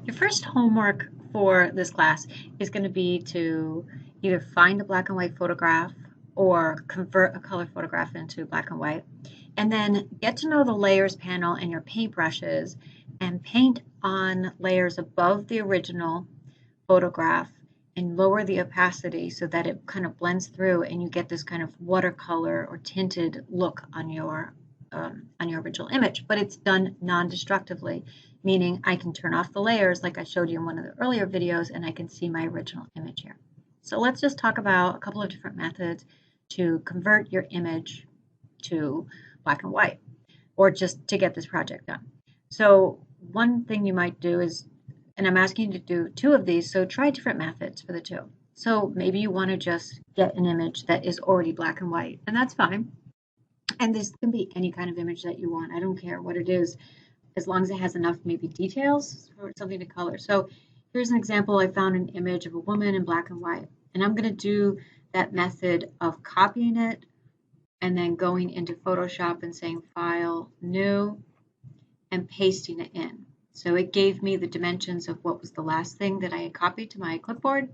Your first homework for this class is going to be to either find a black and white photograph or convert a color photograph into black and white, and then get to know the layers panel and your paintbrushes and paint on layers above the original photograph and lower the opacity so that it kind of blends through and you get this kind of watercolor or tinted look on your original image, but it's done non-destructively, meaning I can turn off the layers like I showed you in one of the earlier videos and I can see my original image here. So let's just talk about a couple of different methods to convert your image to black and white or just to get this project done. So one thing you might do is, and I'm asking you to do two of these, so try different methods for the two. So maybe you want to just get an image that is already black and white, and that's fine. And this can be any kind of image that you want. I don't care what it is, as long as it has enough maybe details or something to color. So here's an example. I found an image of a woman in black and white, and I'm going to do that method of copying it and then going into Photoshop and saying File, New, and pasting it in. So it gave me the dimensions of what was the last thing that I had copied to my clipboard,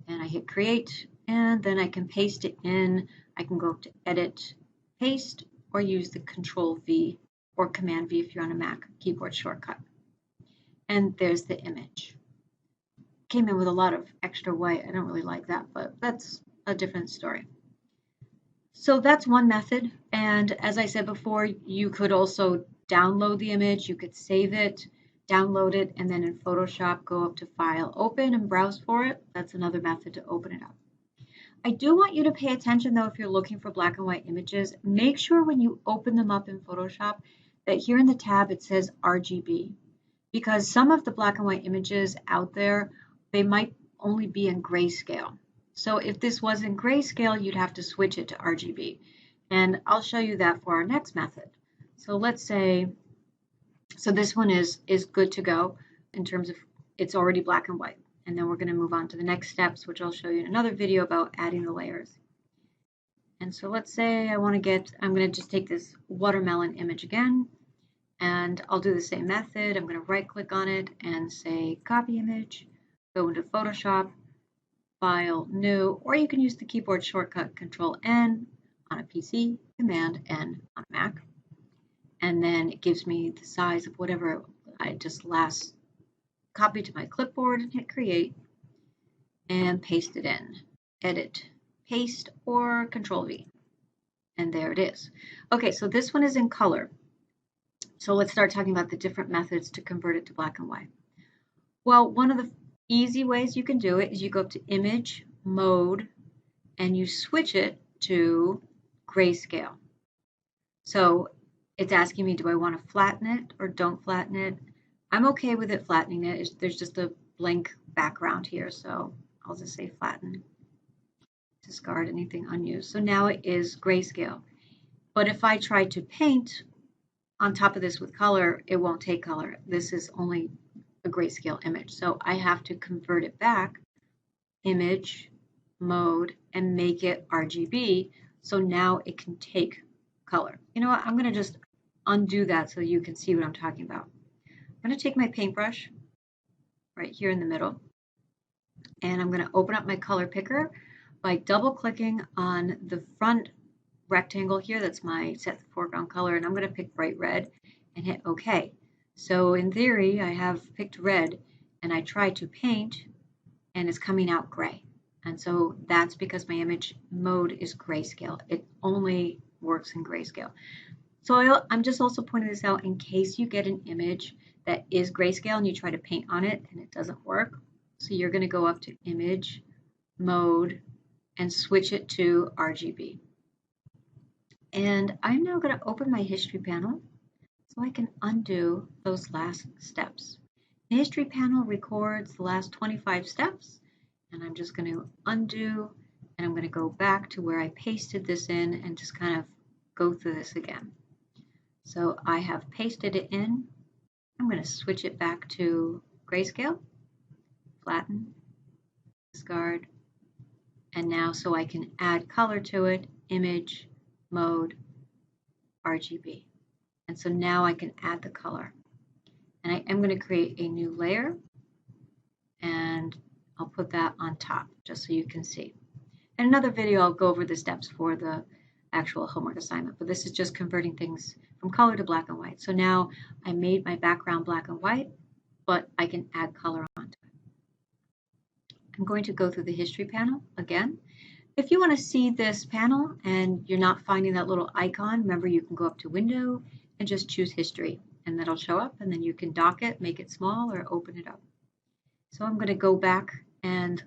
and I hit Create, and then I can paste it in. I can go to Edit, Paste, or use the Control V or Command V if you're on a Mac keyboard shortcut. And there's the image. Came in with a lot of extra white. I don't really like that, but that's a different story. So that's one method. And as I said before, you could also download the image. You could save it, download it, and then in Photoshop, go up to File, Open, and browse for it. That's another method to open it up. I do want you to pay attention, though, if you're looking for black and white images, make sure when you open them up in Photoshop that here in the tab it says RGB, because some of the black and white images out there, they might only be in grayscale. So if this was in grayscale, you'd have to switch it to RGB. And I'll show you that for our next method. So let's say, so this one is good to go in terms of it's already black and white. And then we're going to move on to the next steps, which I'll show you in another video about adding the layers. And so let's say I want to get, I'm going to just take this watermelon image again, and I'll do the same method. I'm going to right click on it and say copy image, go into Photoshop, File, New, or you can use the keyboard shortcut Control N on a PC, Command N on a Mac. And then it gives me the size of whatever I just last copy to my clipboard and hit Create and paste it in. Edit, Paste, or Control V. And there it is. Okay, so this one is in color. So let's start talking about the different methods to convert it to black and white. Well, one of the easy ways you can do it is you go up to Image, Mode, and you switch it to grayscale. So it's asking me, do I want to flatten it or don't flatten it? I'm okay with it flattening it. There's just a blank background here, so I'll just say flatten. Discard anything unused. So now it is grayscale. But if I try to paint on top of this with color, it won't take color. This is only a grayscale image. So I have to convert it back, Image, Mode, and make it RGB. So now it can take color. You know what? I'm going to just undo that so you can see what I'm talking about. I'm going to take my paintbrush right here in the middle, and I'm going to open up my color picker by double clicking on the front rectangle here. That's my set the foreground color, and I'm going to pick bright red and hit OK. So in theory, I have picked red, and I try to paint, and it's coming out gray. And so that's because my image mode is grayscale. It only works in grayscale. So I'm just also pointing this out in case you get an image that is grayscale and you try to paint on it and it doesn't work. So you're going to go up to Image, Mode, and switch it to RGB. And I'm now going to open my history panel so I can undo those last steps. The history panel records the last 25 steps, and I'm just going to undo, and I'm going to go back to where I pasted this in and just kind of go through this again. So I have pasted it in. I'm going to switch it back to grayscale, flatten, discard, and now so I can add color to it, Image, Mode, RGB. And so now I can add the color. And I am going to create a new layer. put that on top just so you can see. In another video, I'll go over the steps for the actual homework assignment, but this is just converting things from color to black and white. So now I made my background black and white, but I can add color onto it. I'm going to go through the history panel again. If you want to see this panel and you're not finding that little icon, remember you can go up to Window and just choose History, and that'll show up, and then you can dock it, make it small, or open it up. So I'm going to go back and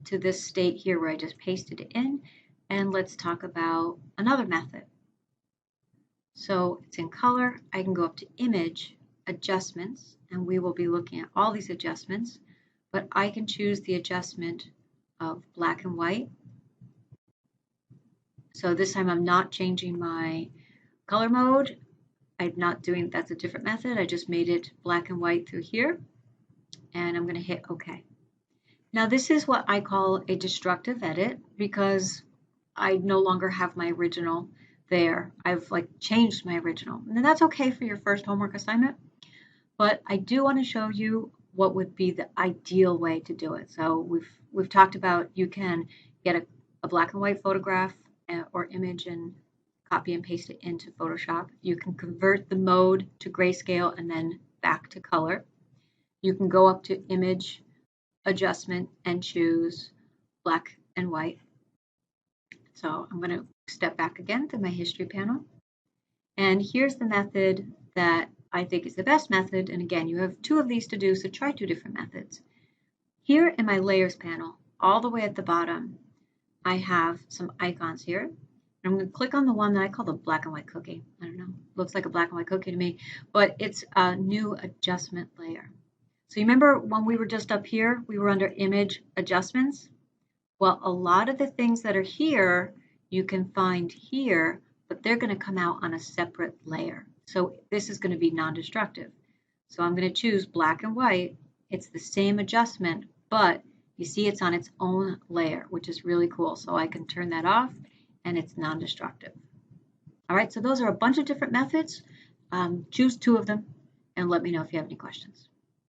to this state here where I just pasted it in, and let's talk about another method. So it's in color. I can go up to Image, Adjustments, and we will be looking at all these adjustments, but I can choose the adjustment of black and white. So this time I'm not changing my color mode. I'm not doing, that's a different method. I just made it black and white through here, and I'm going to hit OK. Now this is what I call a destructive edit because I no longer have my original there. I've changed my original, and that's okay for your first homework assignment, but I do want to show you what would be the ideal way to do it. So we've talked about you can get a black and white photograph or image and copy and paste it into Photoshop. You can convert the mode to grayscale and then back to color. You can go up to Image, Adjustment, and choose black and white. So I'm going to step back again to my history panel. And here's the method that I think is the best method. And again, you have two of these to do, so try two different methods. Here in my layers panel, all the way at the bottom, I have some icons here. And I'm going to click on the one that I call the black and white cookie. I don't know, looks like a black and white cookie to me, but it's a new adjustment layer. So you remember when we were just up here, we were under Image, Adjustments? Well, a lot of the things that are here, you can find here, but they're going to come out on a separate layer. So this is going to be non-destructive. So I'm going to choose black and white. It's the same adjustment, but you see it's on its own layer, which is really cool. So I can turn that off and it's non-destructive. All right, so those are a bunch of different methods. Choose two of them and let me know if you have any questions.